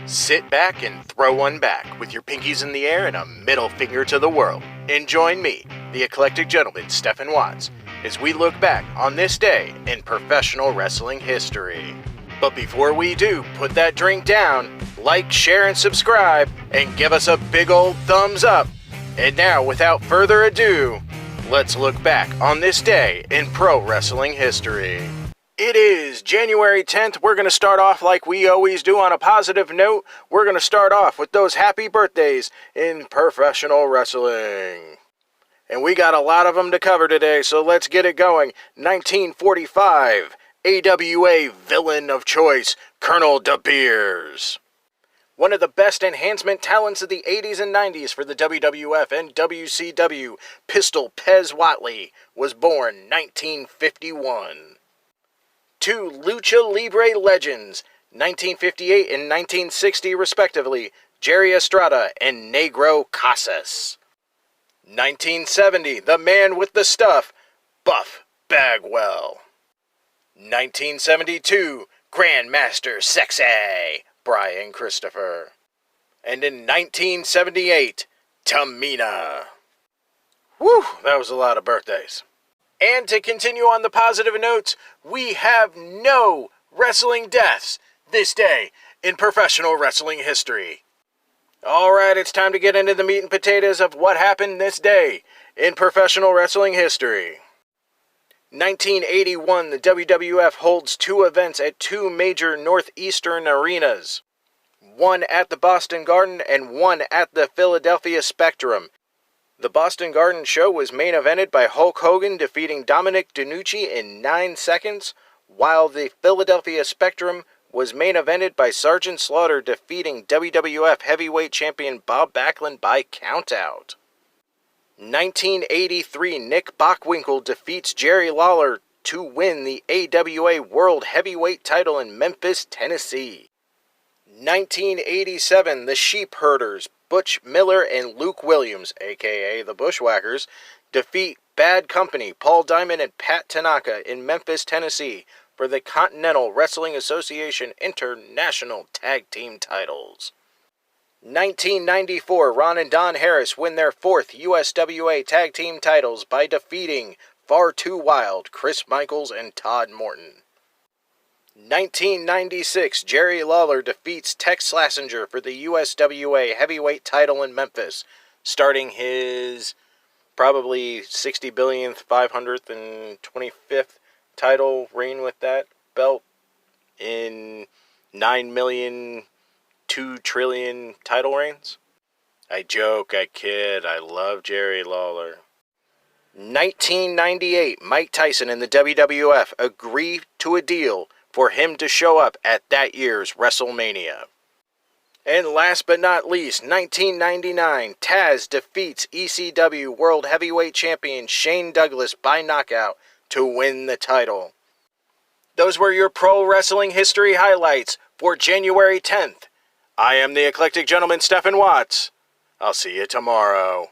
Sit back and throw one back with your pinkies in the air and a middle finger to the world. And join me, the eclectic gentleman Stephen Watts, as we look back on this day in professional wrestling history. But before we do, put that drink down, like, share, and subscribe, and give us a big old thumbs up. And now, without further ado, let's look back on this day in pro wrestling history. It is January 10th. We're going to start off like we always do on a positive note. We're going to start off with those happy birthdays in professional wrestling. And we got a lot of them to cover today, so let's get it going. 1945, AWA villain of choice, Colonel De Beers. One of the best enhancement talents of the 80s and 90s for the WWF and WCW, Pistol Pez Whatley, was born 1951. Two Lucha Libre legends, 1958 and 1960 respectively, Jerry Estrada and Negro Casas. 1970, the man with the stuff, Buff Bagwell. 1972, Grandmaster Sexay, Brian Christopher. And in 1978, Tamina. Whew, that was a lot of birthdays. And to continue on the positive notes, we have no wrestling deaths this day in professional wrestling history. Alright, it's time to get into the meat and potatoes of what happened this day in professional wrestling history. 1981, the WWF holds two events at two major northeastern arenas. One at the Boston Garden and one at the Philadelphia Spectrum. The Boston Garden show was main evented by Hulk Hogan defeating Dominic DeNucci in 9 seconds, while the Philadelphia Spectrum was main evented by Sergeant Slaughter defeating WWF Heavyweight Champion Bob Backlund by countout. 1983, Nick Bockwinkel defeats Jerry Lawler to win the AWA World Heavyweight title in Memphis, Tennessee. 1987, the Sheep Herders, Butch Miller and Luke Williams, aka the Bushwhackers, defeat Bad Company, Paul Diamond and Pat Tanaka in Memphis, Tennessee for the Continental Wrestling Association International Tag Team titles. 1994, Ron and Don Harris win their fourth USWA Tag Team titles by defeating Far Too Wild, Chris Michaels and Todd Morton. 1996, Jerry Lawler defeats Tex Slazenger for the USWA Heavyweight title in Memphis, starting his probably 60 billionth, 525th title reign with that belt in 9 million, 2 trillion title reigns. I joke, I kid, I love Jerry Lawler. 1998, Mike Tyson and the WWF agree to a deal for him to show up at that year's WrestleMania. And last but not least, 1999, Taz defeats ECW World Heavyweight Champion Shane Douglas by knockout to win the title. Those were your pro wrestling history highlights for January 10th. I am the eclectic gentleman Stephen Watts. I'll see you tomorrow.